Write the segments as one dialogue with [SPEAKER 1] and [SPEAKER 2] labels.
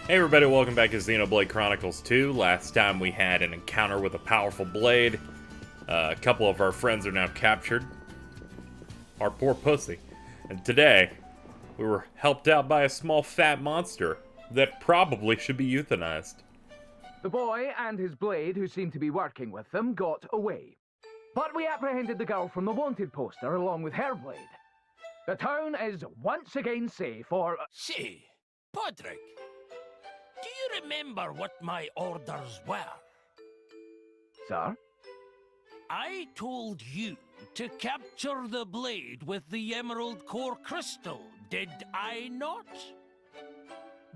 [SPEAKER 1] Hey everybody, welcome back to Xenoblade Chronicles 2. Last time we had an encounter with a powerful blade. A couple of our friends are now captured. Our poor pussy. And today, we were helped out by a small fat monster that probably should be euthanized.
[SPEAKER 2] The boy and his blade, who seemed to be working with them, got away. But we apprehended the girl from the wanted poster along with her blade. The town is once again safe for...
[SPEAKER 3] Say, Podrick, do you remember what my orders were?
[SPEAKER 2] Sir?
[SPEAKER 3] I told you to capture the blade with the emerald core crystal, did I not?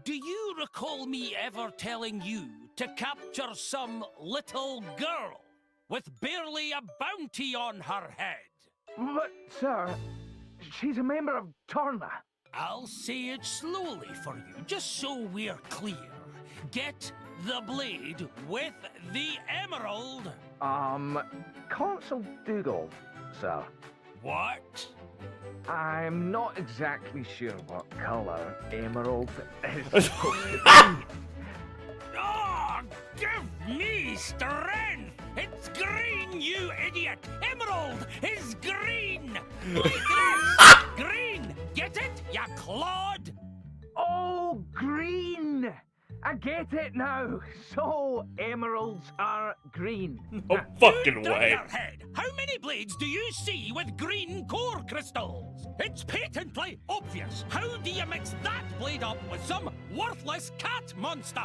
[SPEAKER 3] Do you recall me ever telling you to capture some little girl with barely a bounty on her head?
[SPEAKER 2] But, sir, she's a member of Tora.
[SPEAKER 3] I'll say it slowly for you, just so we're clear. Get the blade with the emerald.
[SPEAKER 2] Consul Dughall, sir.
[SPEAKER 3] What?
[SPEAKER 2] I'm not exactly sure what color emerald is supposed to be.
[SPEAKER 3] Oh, give me strength! It's green, you idiot! Emerald is green! Like this! Green! Get it, ya clod?
[SPEAKER 2] Oh, green! I get it now. So, emeralds are green.
[SPEAKER 1] No fucking
[SPEAKER 3] You
[SPEAKER 1] way.
[SPEAKER 3] dunderhead! How many blades do you see with green core crystals? It's patently obvious. How do you mix that blade up with some worthless cat monster?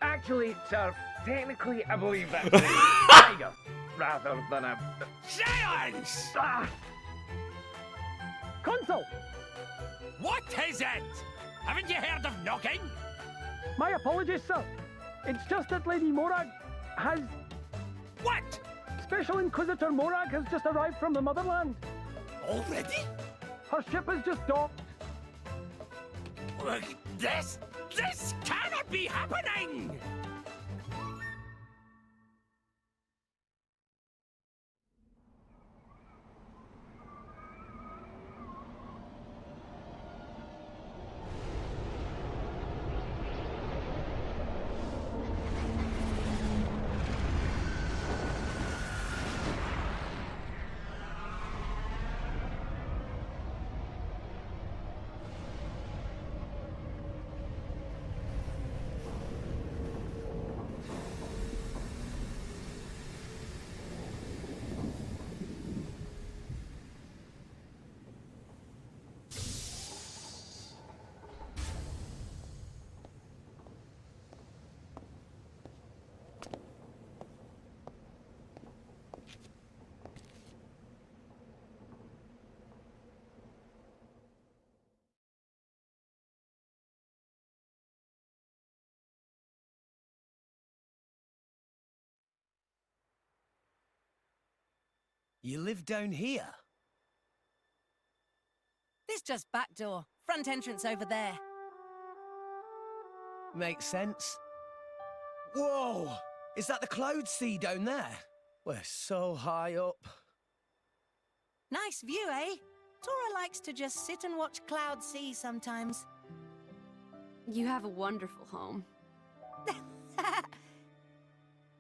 [SPEAKER 2] Actually, sir, technically I believe that's a tiger rather than a...
[SPEAKER 3] Silence!
[SPEAKER 2] Ah! Consul!
[SPEAKER 3] What is it? Haven't you heard of knocking?
[SPEAKER 4] My apologies, sir. It's just that Lady Morag has...
[SPEAKER 3] What?
[SPEAKER 4] Special Inquisitor Morag has just arrived from the motherland.
[SPEAKER 3] Already?
[SPEAKER 4] Her ship has just docked.
[SPEAKER 3] This cannot be happening!
[SPEAKER 5] You live down here?
[SPEAKER 6] This just back door. Front entrance over there.
[SPEAKER 5] Makes sense. Whoa! Is that the cloud sea down there? We're so high up.
[SPEAKER 6] Nice view, eh? Tora likes to just sit and watch cloud see sometimes.
[SPEAKER 7] You have a wonderful home.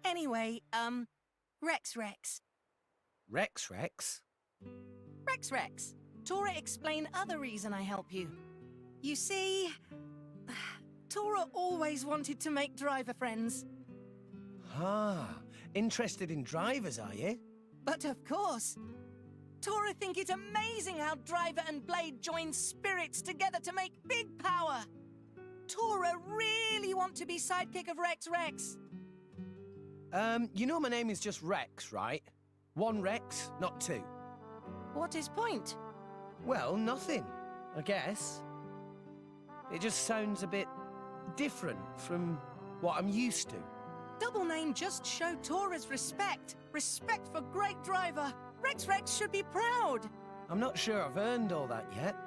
[SPEAKER 6] Anyway, Rex.
[SPEAKER 5] Rex?
[SPEAKER 6] Rex. Tora explain other reason I help you. You see, Tora always wanted to make driver friends.
[SPEAKER 5] Ah, interested in drivers, are you?
[SPEAKER 6] But of course, Tora think it's amazing how driver and blade join spirits together to make big power. Tora really want to be sidekick of Rex.
[SPEAKER 5] You know my name is just Rex, right? One Rex, not two.
[SPEAKER 6] What is point?
[SPEAKER 5] Well, nothing, I guess. It just sounds a bit different from what I'm used to.
[SPEAKER 6] Double name just show Tora's respect. Respect for great driver. Rex should be proud.
[SPEAKER 5] I'm not sure I've earned all that yet.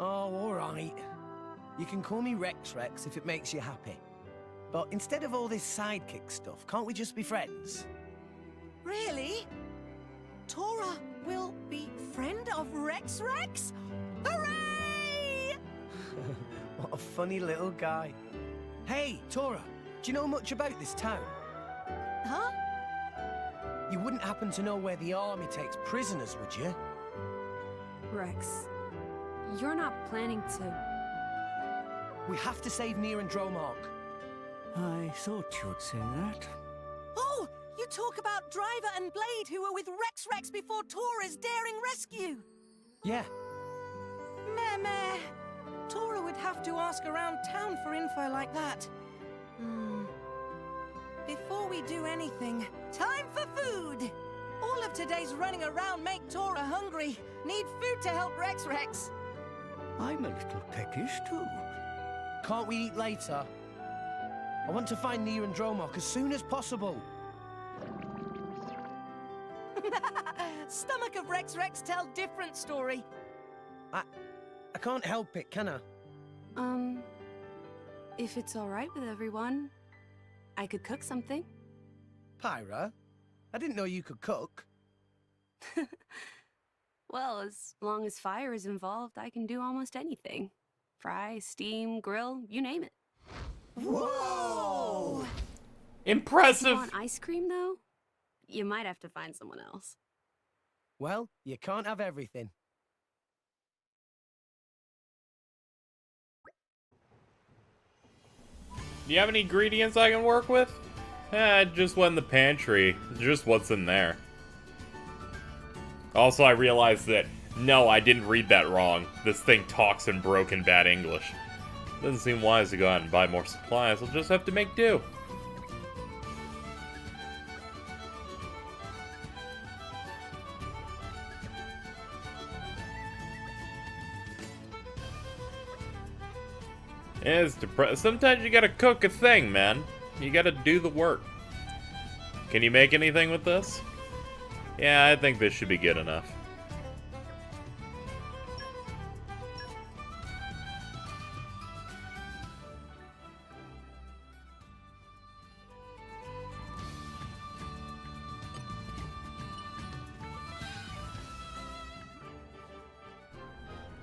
[SPEAKER 5] Oh, all right. You can call me Rex if it makes you happy. But instead of all this sidekick stuff, can't we just be friends?
[SPEAKER 6] Really? Tora will be friend of Rex? Hooray!
[SPEAKER 5] What a funny little guy. Hey, Tora, do you know much about this town?
[SPEAKER 6] Huh?
[SPEAKER 5] You wouldn't happen to know where the army takes prisoners, would you?
[SPEAKER 7] Rex, you're not planning to...
[SPEAKER 5] We have to save Nier and Dromark.
[SPEAKER 8] I thought you'd say that.
[SPEAKER 6] Oh, you talk about Driver and Blade who were with Rex before Tora's daring rescue.
[SPEAKER 5] Yeah.
[SPEAKER 6] Meh. Tora would have to ask around town for info like that. Before we do anything, time for food! All of today's running around make Tora hungry. Need food to help Rex.
[SPEAKER 8] I'm a little peckish, too.
[SPEAKER 5] Can't we eat later? I want to find Nier and Dromark as soon as possible.
[SPEAKER 6] Stomach of Rex tell different story.
[SPEAKER 5] I can't help it, can I?
[SPEAKER 7] If it's all right with everyone, I could cook something.
[SPEAKER 5] Pyra, I didn't know you could cook.
[SPEAKER 7] Well, as long as fire is involved, I can do almost anything. Fry, steam, grill, you name it.
[SPEAKER 6] Whoa!
[SPEAKER 7] If
[SPEAKER 1] Impressive!
[SPEAKER 7] you want ice cream, though, you might have to find someone else.
[SPEAKER 5] Well, you can't have everything.
[SPEAKER 1] Do you have any ingredients I can work with? Just what in the pantry. Just what's in there. Also, I realized that, no, I didn't read that wrong. This thing talks in broken bad English. Doesn't seem wise to go out and buy more supplies. I'll just have to make do. It's sometimes you gotta cook a thing, man. You gotta do the work. Can you make anything with this? Yeah, I think this should be good enough.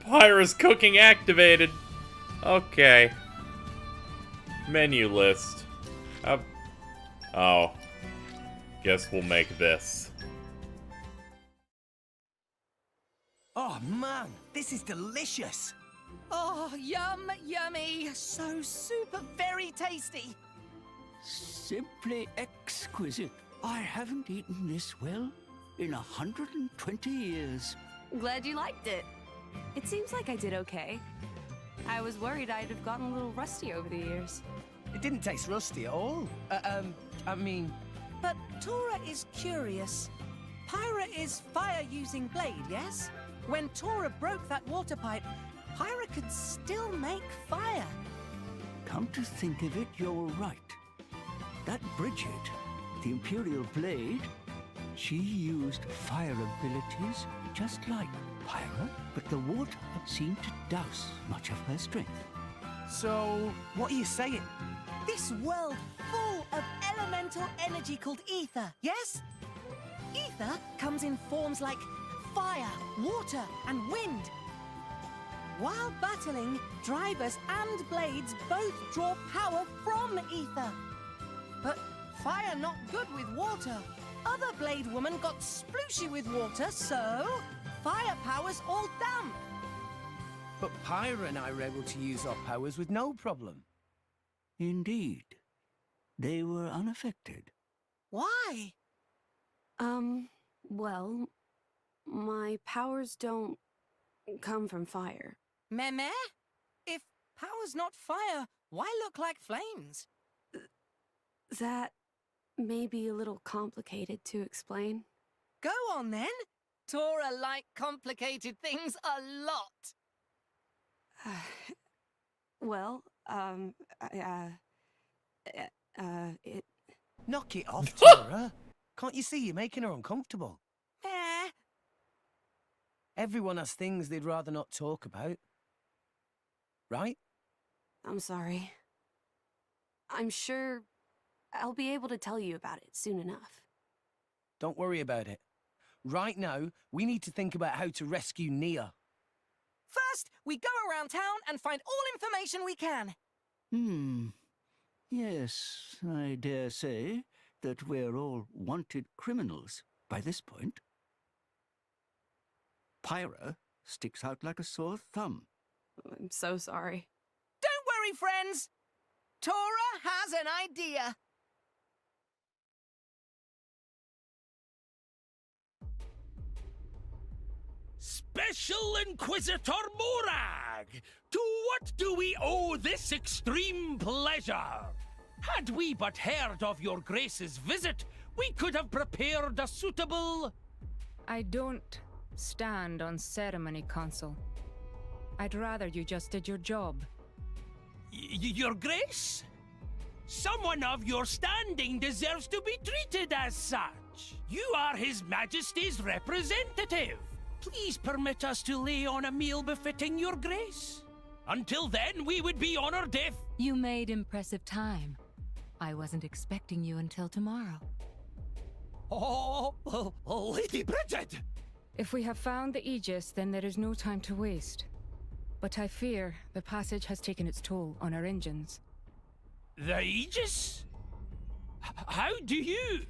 [SPEAKER 1] Pyra's cooking activated. Okay. Menu list. Oh. Guess we'll make this.
[SPEAKER 5] Oh man, this is delicious.
[SPEAKER 6] Oh, yummy. So super very tasty.
[SPEAKER 8] Simply exquisite. I haven't eaten this well in 120 years.
[SPEAKER 7] Glad you liked it. It seems like I did okay. I was worried I'd have gotten a little rusty over the years.
[SPEAKER 5] It didn't taste rusty at all. I mean...
[SPEAKER 6] But Tora is curious. Pyra is fire-using blade, yes? When Tora broke that water pipe, Pyra could still make fire.
[SPEAKER 8] Come to think of it, you're right. That Bridget, the Imperial Blade, she used fire abilities just like Pyra, but the water seemed to douse much of her strength.
[SPEAKER 5] So, what are you saying?
[SPEAKER 6] This world full of elemental energy called ether, yes? Ether comes in forms like fire, water, and wind. While battling, drivers and blades both draw power from ether. But fire not good with water. Other blade woman got splooshy with water, so fire power's all damp.
[SPEAKER 5] But Pyra and I were able to use our powers with no problem.
[SPEAKER 8] Indeed. They were unaffected.
[SPEAKER 6] Why?
[SPEAKER 7] Well, my powers don't come from fire.
[SPEAKER 6] Meh? If power's not fire, why look like flames?
[SPEAKER 7] That may be a little complicated to explain.
[SPEAKER 6] Go on then. Tora like complicated things a lot.
[SPEAKER 7] Well, it...
[SPEAKER 5] Knock it off, Tora. Can't you see you're making her uncomfortable?
[SPEAKER 6] Meh.
[SPEAKER 5] Everyone has things they'd rather not talk about. Right?
[SPEAKER 7] I'm sorry. I'm sure I'll be able to tell you about it soon enough.
[SPEAKER 5] Don't worry about it. Right now, we need to think about how to rescue Nia.
[SPEAKER 6] First, we go around town and find all information we can.
[SPEAKER 8] Yes, I dare say that we're all wanted criminals by this point. Pyra sticks out like a sore thumb.
[SPEAKER 7] I'm so sorry.
[SPEAKER 6] Don't worry, friends. Tora has an idea.
[SPEAKER 3] Special Inquisitor Morag! To what do we owe this extreme pleasure? Had we but heard of your grace's visit, we could have prepared a suitable...
[SPEAKER 9] I don't stand on ceremony, Consul. I'd rather you just did your job.
[SPEAKER 3] Your grace? Someone of your standing deserves to be treated as such. You are His Majesty's representative. Please permit us to lay on a meal befitting your grace. Until then, we would be honored if...
[SPEAKER 9] You made impressive time. I wasn't expecting you until tomorrow.
[SPEAKER 3] Oh, Lady Bridget!
[SPEAKER 9] If we have found the Aegis, then there is no time to waste. But I fear the passage has taken its toll on our engines.
[SPEAKER 3] The Aegis? How do you...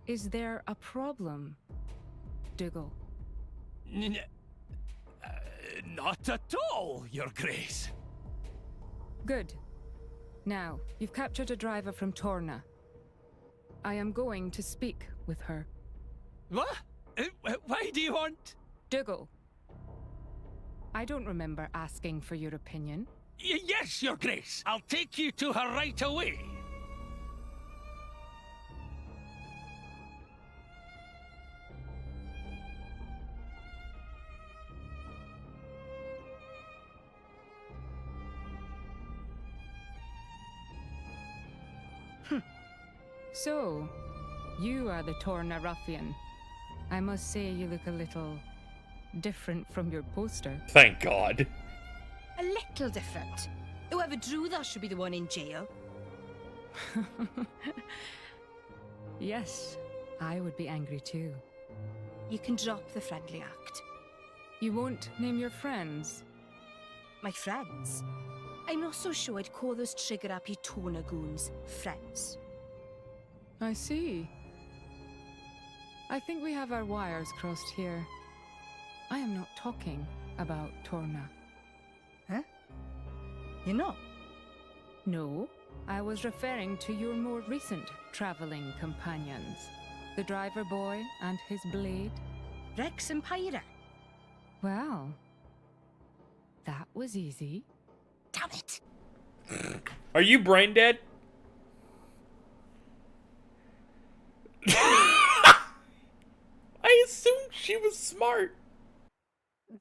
[SPEAKER 9] Is there a problem, Dughall?
[SPEAKER 3] Not at all, your grace.
[SPEAKER 9] Good. Now, you've captured a driver from Torna. I am going to speak with her.
[SPEAKER 3] What? Why do you want...
[SPEAKER 9] Dughall. I don't remember asking for your opinion.
[SPEAKER 3] Yes, your grace. I'll take you to her right away.
[SPEAKER 9] So, you are the Torna ruffian. I must say you look a little different from your poster.
[SPEAKER 1] Thank God.
[SPEAKER 10] A little different. Whoever drew that should be the one in jail.
[SPEAKER 9] Yes, I would be angry too.
[SPEAKER 10] You can drop the friendly act.
[SPEAKER 9] You won't name your friends?
[SPEAKER 10] My friends? I'm not so sure I'd call those trigger-happy Torna goons friends.
[SPEAKER 9] I see. I think we have our wires crossed here. I am not talking about Torna.
[SPEAKER 10] Huh? You're not?
[SPEAKER 9] No, I was referring to your more recent traveling companions. The driver boy and his blade.
[SPEAKER 10] Rex and Pyra.
[SPEAKER 9] Well, that was easy.
[SPEAKER 10] Damn it!
[SPEAKER 1] Are you brain dead? I assumed she was smart.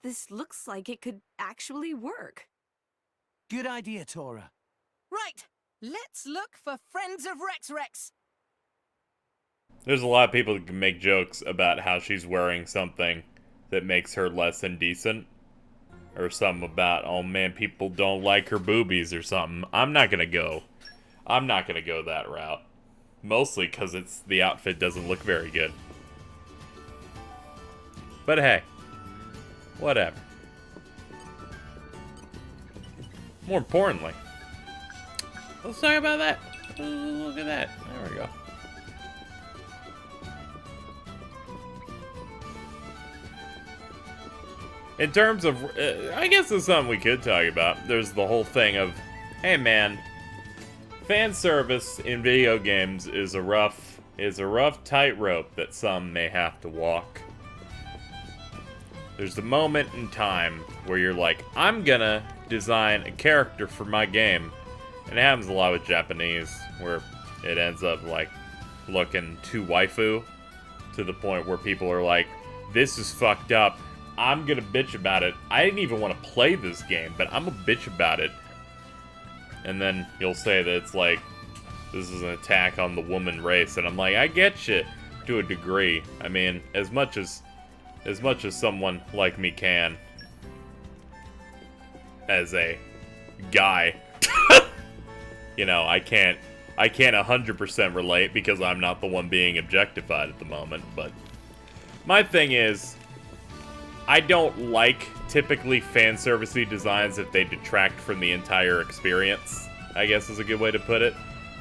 [SPEAKER 7] This looks like it could actually work.
[SPEAKER 5] Good idea, Tora.
[SPEAKER 6] Right, let's look for friends of Rex.
[SPEAKER 1] There's a lot of people that can make jokes about how she's wearing something that makes her less indecent. Or something about, oh man, people don't like her boobies or something. I'm not gonna go that route. Mostly because the outfit doesn't look very good. But hey, whatever. More importantly, let's talk about that. Look at that. There we go. In terms of, I guess there's something we could talk about. There's the whole thing of, hey man, fan service in video games is a rough tightrope that some may have to walk. There's the moment in time where you're like, I'm gonna design a character for my game. And it happens a lot with Japanese, where it ends up like looking too waifu, to the point where people are like, this is fucked up. I'm gonna bitch about it. I didn't even want to play this game, but I'm a bitch about it. And then you'll say that it's like, this is an attack on the woman race, and I'm like, I get you to a degree. I mean, as much as someone like me can, as a guy, you know, I can't 100% relate because I'm not the one being objectified at the moment. But my thing is, I don't like typically fan servicey designs if they detract from the entire experience, I guess is a good way to put it.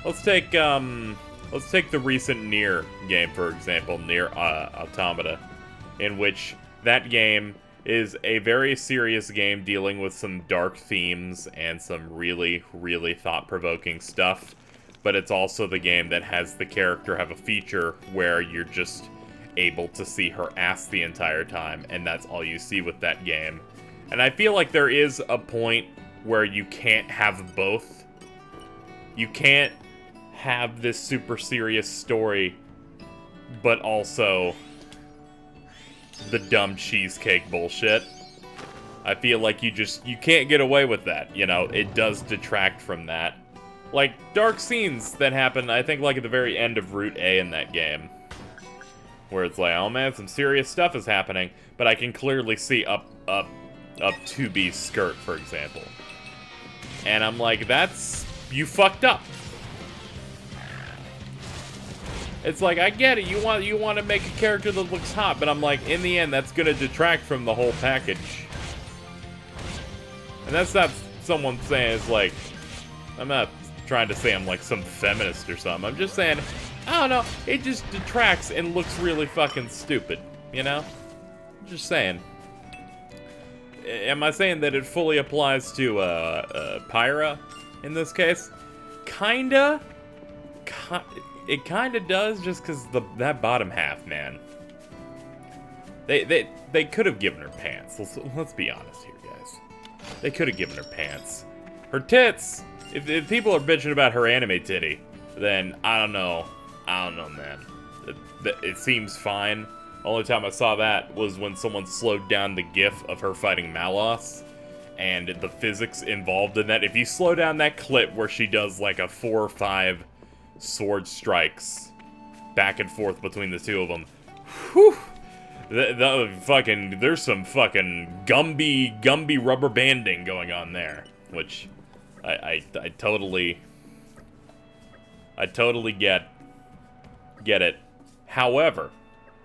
[SPEAKER 1] Let's take the recent Nier game, for example, Nier Automata, in which that game is a very serious game dealing with some dark themes and some really, really thought-provoking stuff. But it's also the game that has the character have a feature where you're just able to see her ass the entire time, and that's all you see with that game. And I feel like there is a point where you can't have both. You can't have this super serious story, but also the dumb cheesecake bullshit. I feel like you can't get away with that, you know, it does detract from that. Like, dark scenes that happen, I think, like, at the very end of Route A in that game. Where it's like, oh man, some serious stuff is happening, but I can clearly see up 2B's skirt, for example. And I'm like, you fucked up. It's like, I get it, you want to make a character that looks hot, but I'm like, in the end, that's gonna detract from the whole package. And that's not someone saying, it's like, I'm not trying to say I'm like some feminist or something. I'm just saying, I don't know, it just detracts and looks really fucking stupid, you know? Just saying. Am I saying that it fully applies to Pyra in this case? Kinda. It kinda does, just because that bottom half, man. They could have given her pants. Let's be honest here, guys. They could have given her pants. Her tits! If people are bitching about her anime titty, then I don't know. I don't know, man. It seems fine. Only time I saw that was when someone slowed down the gif of her fighting Malos, and the physics involved in that. If you slow down that clip where she does like a 4 or 5 sword strikes back and forth between the two of them, whew, there's some fucking Gumby rubber banding going on there, which I totally get it. However,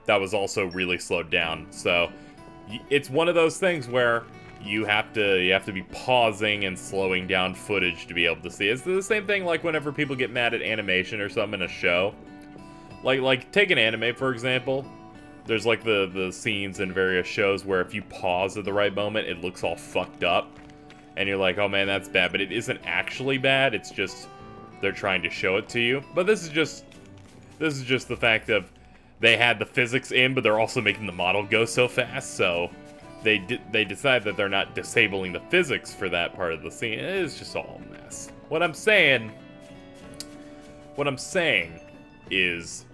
[SPEAKER 1] that was also really slowed down, so it's one of those things where you have to be pausing and slowing down footage to be able to see. It's the same thing like whenever people get mad at animation or something in a show. Like take an anime, for example. There's like the scenes in various shows where if you pause at the right moment, it looks all fucked up. And you're like, oh man, that's bad. But it isn't actually bad, it's just they're trying to show it to you. But this is just the fact of they had the physics in, but they're also making the model go so fast, so they decide that they're not disabling the physics for that part of the scene. It's just all a mess. What I'm saying is,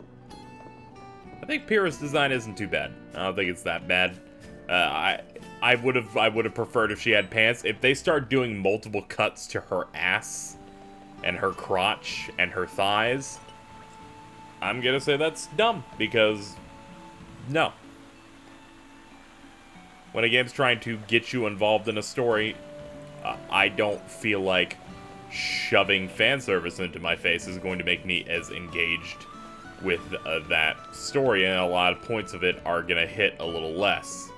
[SPEAKER 1] I think Pyra's design isn't too bad. I don't think it's that bad. I would have preferred if she had pants. If they start doing multiple cuts to her ass and her crotch and her thighs, I'm gonna say that's dumb, because no. When a game's trying to get you involved in a story, I don't feel like shoving fan service into my face is going to make me as engaged with that story, and a lot of points of it are gonna hit a little less.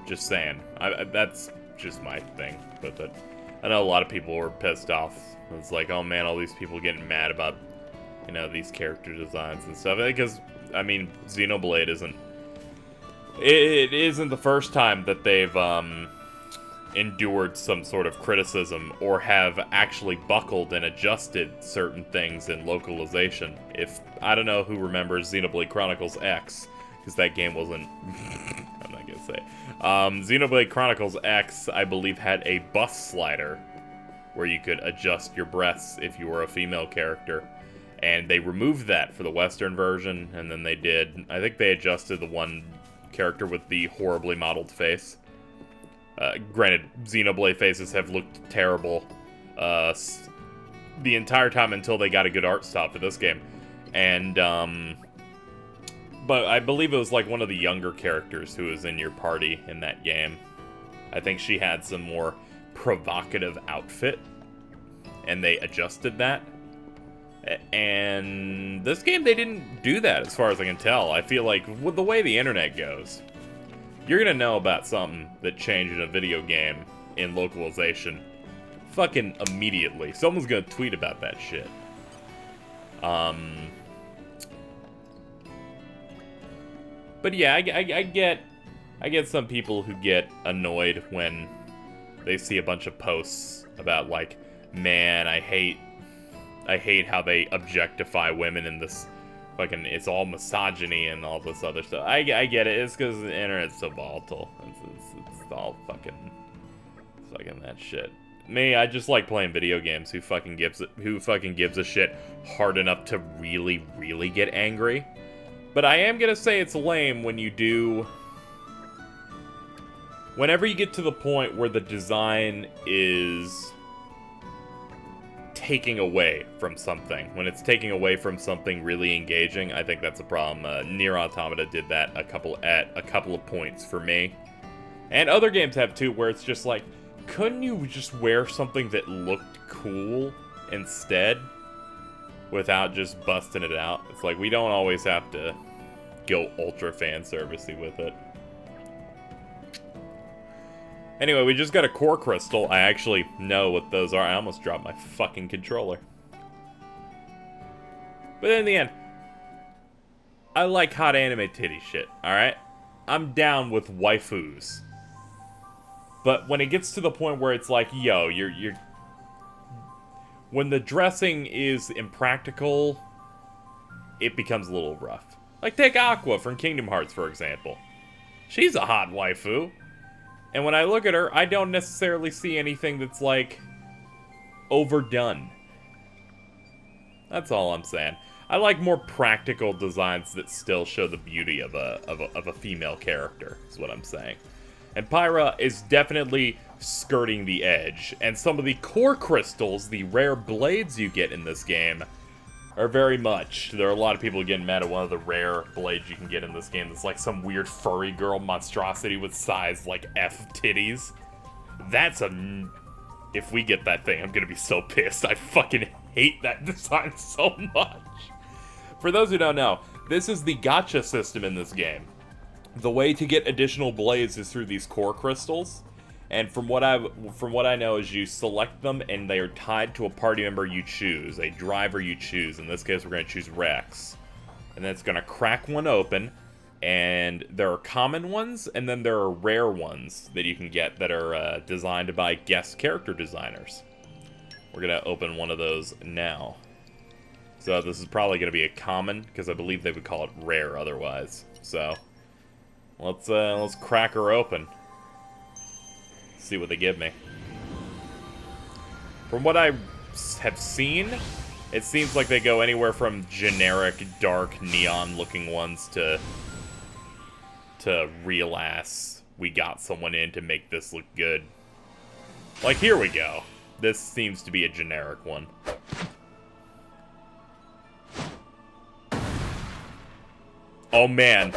[SPEAKER 1] Just saying. That's just my thing with it. I know a lot of people were pissed off. It's like, oh man, all these people getting mad about, you know, these character designs and stuff. Because, I mean, Xenoblade isn't the first time that they've endured some sort of criticism or have actually buckled and adjusted certain things in localization. If, I don't know who remembers Xenoblade Chronicles X, because that game wasn't, I'm not gonna say. Xenoblade Chronicles X, I believe, had a bust slider where you could adjust your breasts if you were a female character. And they removed that for the Western version, and then they did, I think they adjusted the one character with the horribly modeled face. Granted, Xenoblade faces have looked terrible the entire time until they got a good art style for this game. And, but I believe it was like one of the younger characters who was in your party in that game. I think she had some more provocative outfit, and they adjusted that. And this game, they didn't do that, as far as I can tell. I feel like, with the way the internet goes, you're gonna know about something that changed in a video game in localization fucking immediately. Someone's gonna tweet about that shit. But yeah, I get some people who get annoyed when they see a bunch of posts about, like, man, I hate how they objectify women in this fucking, it's all misogyny and all this other stuff. I get it. It's because the internet's so volatile. It's all fucking that shit. Me, I just like playing video games. Who fucking gives a shit hard enough to really, really get angry? But I am gonna say it's lame when you do. Whenever you get to the point where the design is taking away from something, when it's taking away from something really engaging, I think that's a problem. Nier Automata did that at a couple of points for me, and other games have too, where it's just like, couldn't you just wear something that looked cool instead, without just busting it out? It's like, we don't always have to go ultra fan servicey with it. Anyway, we just got a core crystal. I actually know what those are. I almost dropped my fucking controller. But in the end, I like hot anime titty shit, alright? I'm down with waifus. But when it gets to the point where it's like, yo, you're when the dressing is impractical, it becomes a little rough. Like, take Aqua from Kingdom Hearts, for example. She's a hot waifu. And when I look at her, I don't necessarily see anything that's, like, overdone. That's all I'm saying. I like more practical designs that still show the beauty of a female character, is what I'm saying. And Pyra is definitely skirting the edge. And some of the core crystals, the rare blades you get in this game, are very much. There are a lot of people getting mad at one of the rare blades you can get in this game. That's like some weird furry girl monstrosity with size like F titties. That's a... If we get that thing, I'm gonna be so pissed. I fucking hate that design so much. For those who don't know, this is the gacha system in this game. The way to get additional blades is through these core crystals. And from what I know is you select them and they are tied to a party member you choose, a driver you choose. In this case, we're going to choose Rex. And then it's going to crack one open. And there are common ones, and then there are rare ones that you can get that are designed by guest character designers. We're going to open one of those now. So this is probably going to be a common, because I believe they would call it rare otherwise. So let's crack her open. See what they give me. From what I have seen, it seems like they go anywhere from generic, dark, neon-looking ones to real ass, we got someone in to make this look good. Like, here we go. This seems to be a generic one. Oh man,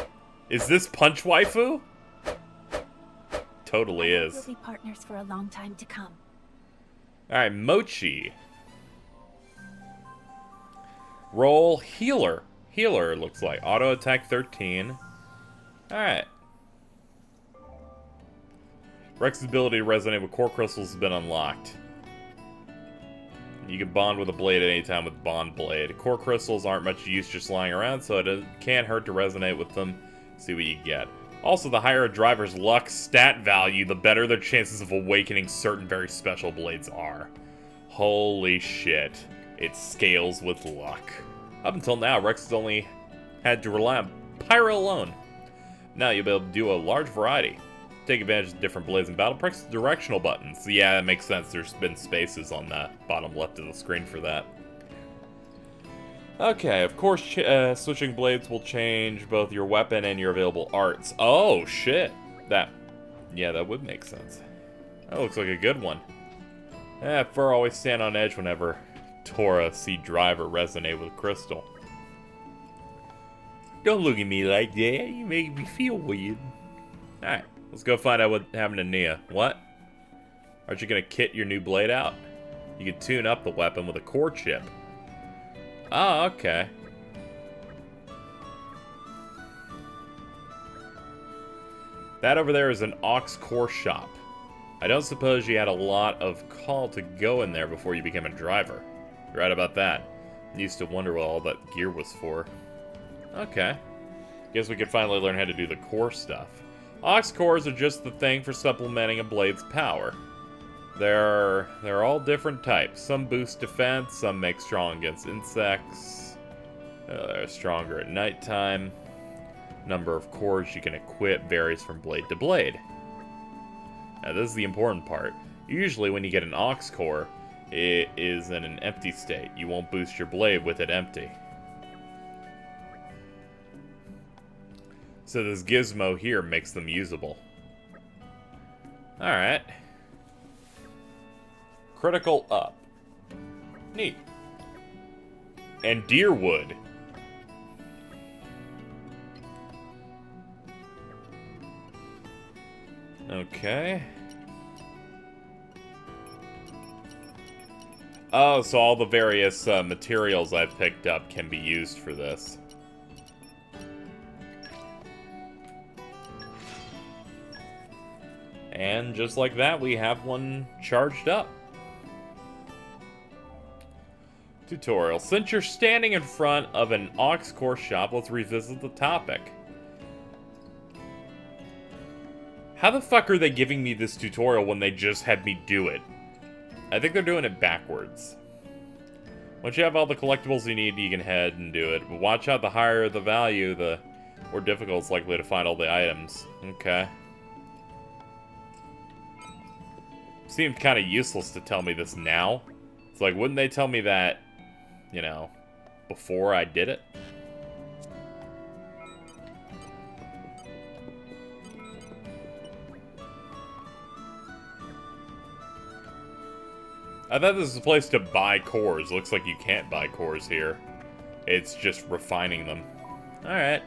[SPEAKER 1] is this Punch Waifu? Totally is.
[SPEAKER 11] We'll be partners for a long time to come.
[SPEAKER 1] Alright, Mochi. Roll Healer. Healer, looks like. Auto attack 13. Alright. Rex's ability to resonate with core crystals has been unlocked. You can bond with a blade at any time with Bond Blade. Core crystals aren't much use just lying around, so it can't hurt to resonate with them. See what you get. Also, the higher a driver's luck stat value, the better their chances of awakening certain very special blades are. Holy shit. It scales with luck. Up until now, Rex has only had to rely on Pyra alone. Now you'll be able to do a large variety. Take advantage of different blades in battle. Press the directional buttons. Yeah, that makes sense. There's been spaces on the bottom left of the screen for that. Okay, of course, switching blades will change both your weapon and your available arts. Oh, shit. Yeah, that would make sense. That looks like a good one. Fur always stand on edge whenever Tora see driver resonate with crystal. Don't look at me like that. You make me feel weird. Alright, let's go find out what happened to Nia. What? Aren't you gonna kit your new blade out? You can tune up the weapon with a core chip. Oh, okay. That over there is an ox core shop. I don't suppose you had a lot of call to go in there before you became a driver. You're right about that. I used to wonder what all that gear was for. Okay. Guess we could finally learn how to do the core stuff. Ox cores are just the thing for supplementing a blade's power. They're all different types. Some boost defense, some make strong against insects. They're stronger at nighttime. Number of cores you can equip varies from blade to blade. Now this is the important part. Usually when you get an ox core, it is in an empty state. You won't boost your blade with it empty. So this gizmo here makes them usable. Alright. Critical up. Neat. And deer wood. Okay. Oh, so all the various materials I've picked up can be used for this. And just like that, we have one charged up. Tutorial. Since you're standing in front of an ox core shop, let's revisit the topic. How the fuck are they giving me this tutorial when they just had me do it? I think they're doing it backwards. Once you have all the collectibles you need, you can head and do it. But watch out, the higher the value, the more difficult it's likely to find all the items. Okay. Seemed kind of useless to tell me this now. It's like, wouldn't they tell me that, you know, before I did it? I thought this was a place to buy cores. Looks like you can't buy cores here. It's just refining them. Alright.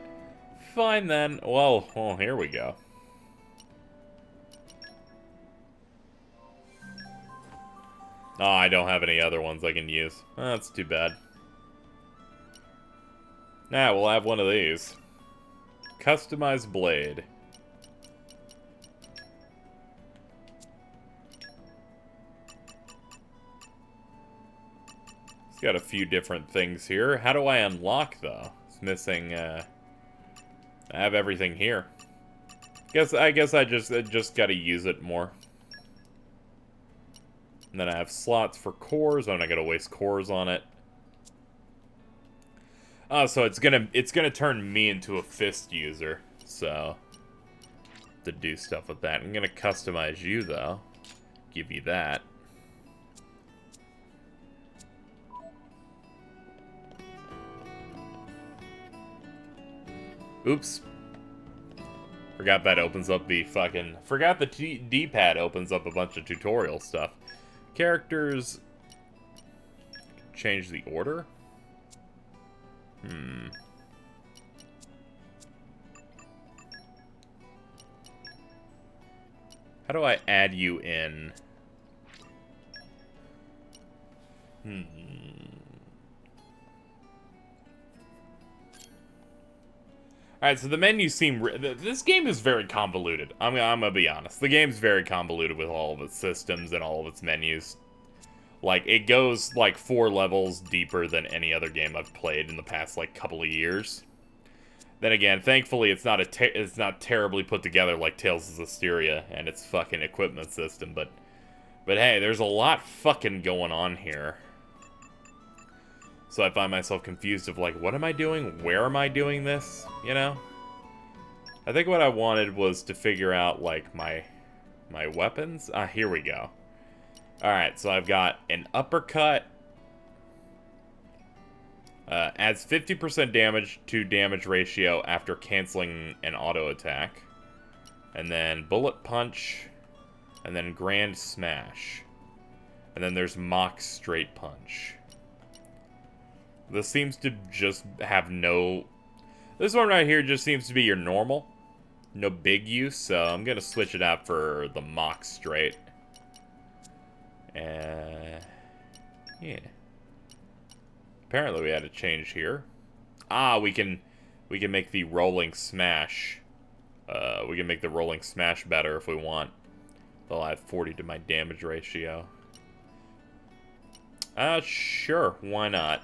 [SPEAKER 1] Fine then. Well, here we go. Oh, I don't have any other ones I can use. Oh, that's too bad. Nah, we'll have one of these. Customized blade. It's got a few different things here. How do I unlock, though? It's missing, I have everything here. I guess I just gotta use it more. And then I have slots for cores. I'm not gonna waste cores on it. Oh, so it's gonna turn me into a fist user. So to do stuff with that. I'm gonna customize you though. Give you that. Oops. Forgot that opens up the fucking... Forgot the D-pad opens up a bunch of tutorial stuff. Characters... Change the order? How do I add you in? Alright, so the menus seem... This game is very convoluted. I'm gonna be honest. The game's very convoluted with all of its systems and all of its menus. Like, it goes, like, 4 levels deeper than any other game I've played in the past, like, couple of years. Then again, thankfully, it's not terribly put together like Tales of Zestiria and its fucking equipment system, but hey, there's a lot fucking going on here. So I find myself confused of, like, what am I doing? Where am I doing this? You know? I think what I wanted was to figure out, like, my weapons. Ah, here we go. Alright, so I've got an uppercut. Adds 50% damage to damage ratio after canceling an auto attack. And then bullet punch. And then grand smash. And then there's mock straight punch. This seems to just have no... This one right here just seems to be your normal. No big use, so I'm going to switch it out for the mock straight. Yeah. Apparently we had a change here. Ah, we can make the rolling smash We can make the rolling smash better if we want. They'll add 40 to my damage ratio. Sure, why not?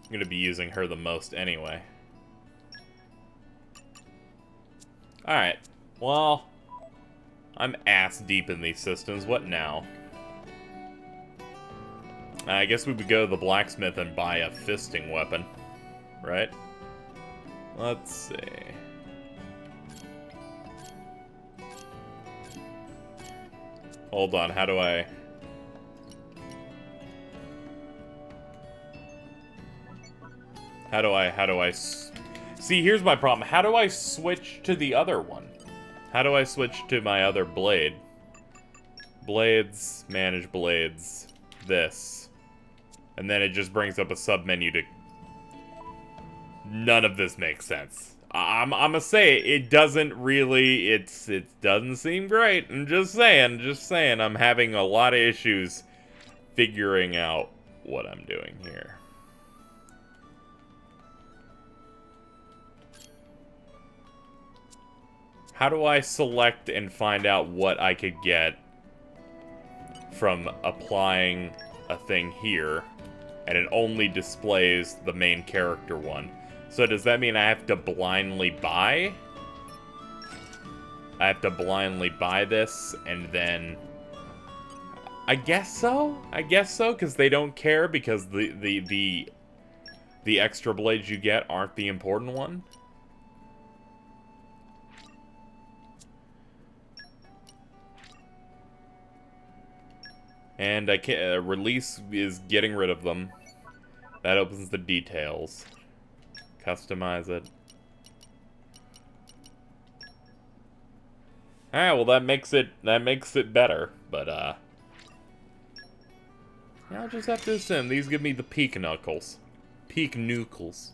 [SPEAKER 1] I'm gonna be using her the most anyway. Alright, well, I'm ass deep in these systems. What now? I guess we would go to the blacksmith and buy a fisting weapon, right? Let's see. Hold on, how do I... See, here's my problem. How do I switch to the other one? How do I switch to my other blade? Blades, manage blades, this. And then it just brings up a sub-menu to... None of this makes sense. I'm gonna say it doesn't really, it doesn't seem great. I'm just saying, I'm having a lot of issues figuring out what I'm doing here. How do I select and find out what I could get from applying a thing here, and it only displays the main character one? So does that mean I have to blindly buy? I have to blindly buy this, and then... I guess so? I guess so, because they don't care, because the extra blades you get aren't the important one? And I can't... release is getting rid of them. That opens the details. Customize it. Alright, well that makes it better, but yeah, I'll just have to assume these give me the peak knuckles. Peak knuckles.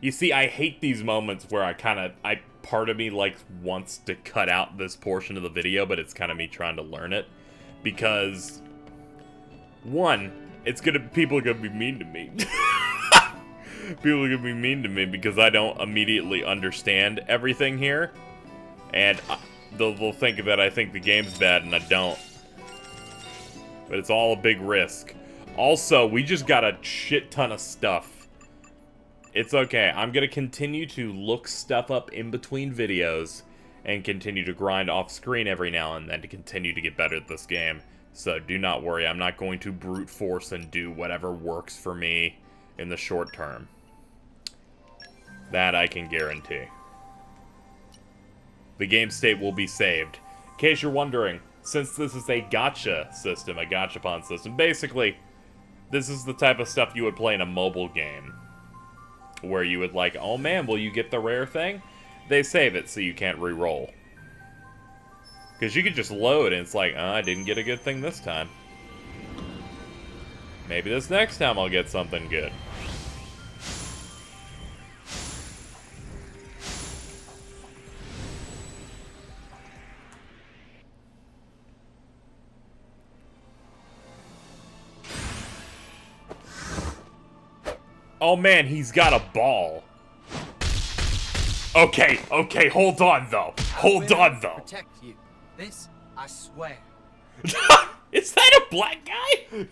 [SPEAKER 1] You see, I hate these moments where part of me wants to cut out this portion of the video, but it's kind of me trying to learn it. Because one, people are gonna be mean to me. People are gonna be mean to me because I don't immediately understand everything here. And they'll think that I think the game's bad, and I don't. But it's all a big risk. Also, we just got a shit ton of stuff. It's okay. I'm gonna continue to look stuff up in between videos and continue to grind off screen every now and then to continue to get better at this game. So do not worry, I'm not going to brute force and do whatever works for me in the short term. That I can guarantee. The game state will be saved. In case you're wondering, since this is a gacha system, a gachapon system, basically, this is the type of stuff you would play in a mobile game. Where you would oh man, will you get the rare thing? They save it so you can't re-roll. Because you could just load and it's I didn't get a good thing this time. Maybe this next time I'll get something good. Oh man, he's got a ball. Okay, hold on though. Hold on though.
[SPEAKER 5] Protect you. This, I swear.
[SPEAKER 1] Is that a black guy?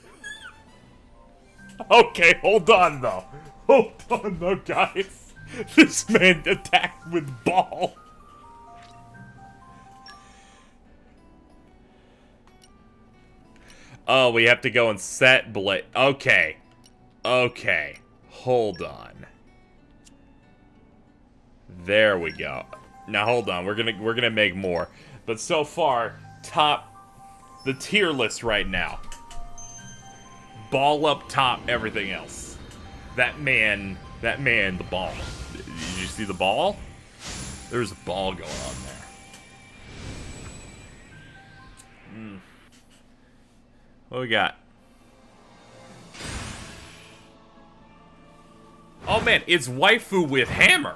[SPEAKER 1] Okay, hold on though. Hold on though, guys. This man attacked with ball. Oh, we have to go and set blade. Okay. Okay. Hold on. There we go. Now hold on, we're gonna make more. But so far, the tier list right now. Ball up top, everything else. That man, the ball. Did you see the ball? There's a ball going on there. What we got? Oh man, it's waifu with hammer.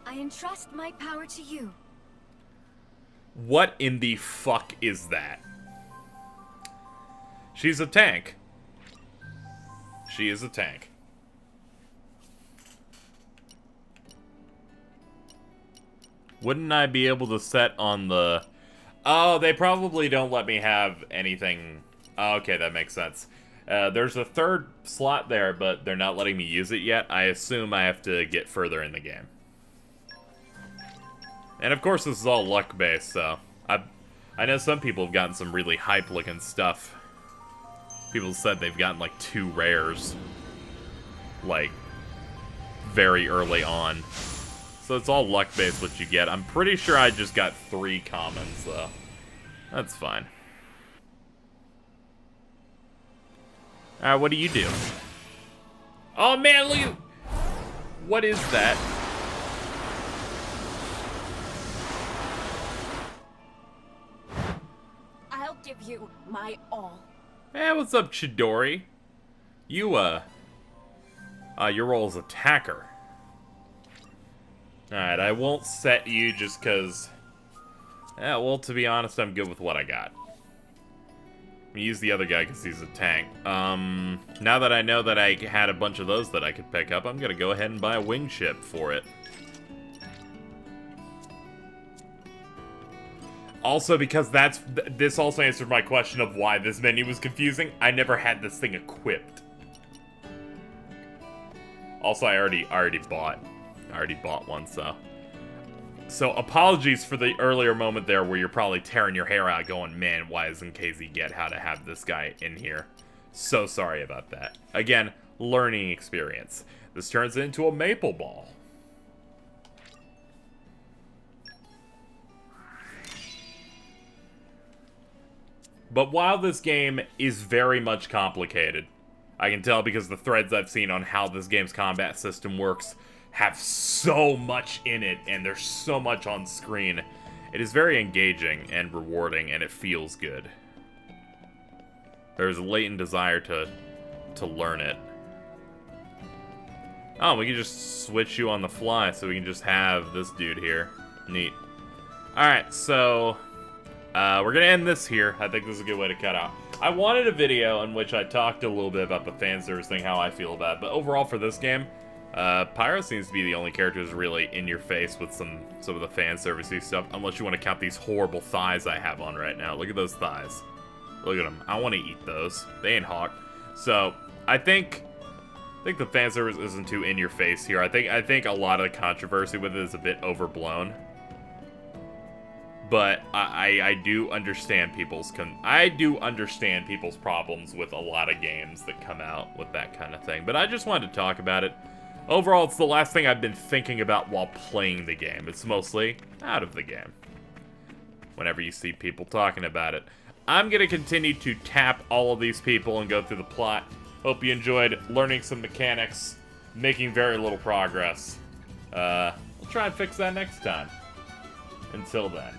[SPEAKER 11] I entrust my power to you.
[SPEAKER 1] What in the fuck is that? She's a tank. She is a tank. Wouldn't I be able to set on the... Oh, they probably don't let me have anything... Oh, okay, that makes sense. There's a third slot there, but they're not letting me use it yet. I assume I have to get further in the game. And of course, this is all luck-based, so... I know some people have gotten some really hype-looking stuff. People said they've gotten, like, 2 rares. Like, very early on. So it's all luck-based what you get. I'm pretty sure I just got 3 commons, though. That's fine. Alright, what do you do? Oh, man, look at... What is that?
[SPEAKER 11] I'll give you my all.
[SPEAKER 1] Hey, what's up, Chidori? You, your role is attacker. Alright, I won't set you just because... Yeah, well, to be honest, I'm good with what I got. I'm gonna use the other guy because he's a tank. Now that I know that I had a bunch of those that I could pick up, I'm gonna go ahead and buy a wing ship for it. Also, because this also answered my question of why this menu was confusing. I never had this thing equipped. Also, I already bought one, so. So, apologies for the earlier moment there where you're probably tearing your hair out going, man, why doesn't KZ get how to have this guy in here? So sorry about that. Again, learning experience. This turns into a maple ball. But while this game is very much complicated, I can tell because the threads I've seen on how this game's combat system works have so much in it, and there's so much on screen. It is very engaging and rewarding, and it feels good. There's a latent desire to learn it. Oh, we can just switch you on the fly, so we can just have this dude here. Neat. Alright, so... we're gonna end this here. I think this is a good way to cut out. I wanted a video in which I talked a little bit about the fan service thing, how I feel about it, but overall for this game, Pyra seems to be the only character who's really in your face with some of the fan servicey stuff, unless you want to count these horrible thighs I have on right now. Look at those thighs. Look at them. I want to eat those. They ain't hot. So, I think the fan service isn't too in your face here. I think a lot of the controversy with it is a bit overblown. But I do understand people's problems with a lot of games that come out with that kind of thing. But I just wanted to talk about it. Overall, it's the last thing I've been thinking about while playing the game. It's mostly out of the game. Whenever you see people talking about it. I'm going to continue to tap all of these people and go through the plot. Hope you enjoyed learning some mechanics, making very little progress. We'll try and fix that next time. Until then.